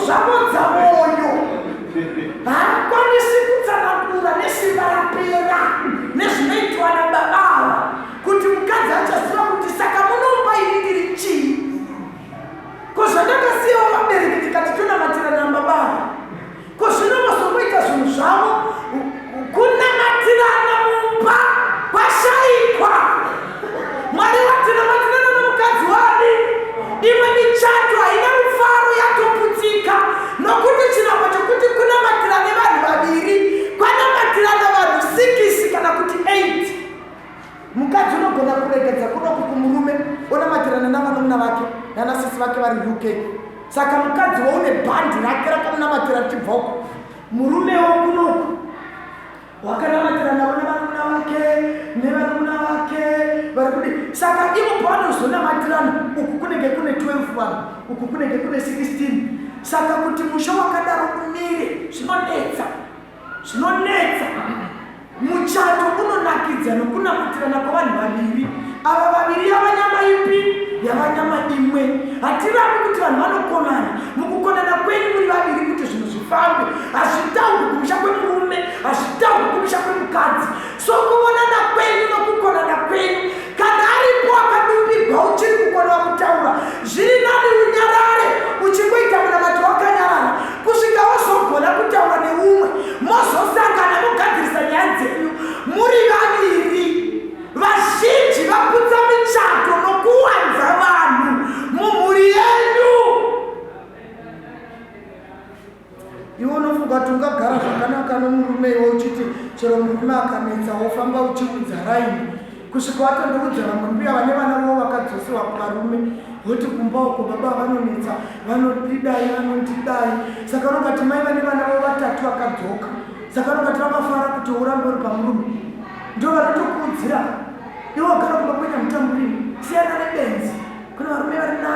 zvavo dzamoyo haakwanisi kutsanangura nesimba rapera nezvinoitwa nababa kuti mukadzi achaziva kuti saka munombairindiri chii. Kozvandakasiyawo vabereki tikati tonamatirana nababa kozvinomazomoita zvinhu zvavo kunamatirana mumba kwashaikwa. Mwari watinamatirana nomukadzi wani imwe michato haina mufaro yatoputika nokuti chinangwa chokuti kunamatirana nevanhu vaviri kwanamatirana vanhu 6 kana kuti 8. Mukadzi unogona kuregedza kunoku kumurume onamatirana navanun'una vake nanasisi vake vari UK. Saka mukadzi waune bhandi rake rakamunamatira richibvoko, murumewo kunoku wakanamatirana navanun'una vake nevanun'una vake vari kudi. Saka ivo pavanozonamatirana uku kunenge kune 12 vanhu uku kunenge kune 16. Saka kuti musha wakadaro umire zvinonetsa. Muchato unonakidza nokunamatirana kwavanhu vaviri. Ava vaviri yava nyama ipi? Yava nyama imwe. Hatiravi kuti vanhu vanokonana. Mukukonana kwenyu muri vaviri kuti zvinhu zvifambe hazvitauri kumusha kwemurume, hazvitauri kumusha kwemukadzi. So kuonana kwenyu nokukonana kwenyu kana aripo akadumbirwa uchiri kukona kutaura zviri nani unyarare uchingoita munamato wakanyarara kusvika wazogona kutaura neumwe mozosangana mogadzirisa nyaya dzenyu muri vaviri. Vazhinji vaputsa michato nokuwanza vanhu mumhuri yenyu. Iwe unofunga kuti ungagara zvakanaka nomurume iwe uchiti chero murume akanetsa wofamba uchiudza raini kusvika watondoudza vamwe mbuya vane vana vavo vakadzosewa kuvarume voti kumba uko baba vanonetsa vanodidai vanondidai. Saka unongati mai vane vana vavo 3 vakadzoka. Saka unongati vakafara kuti urambe uri pamurume ndo vanotokuudzira iwe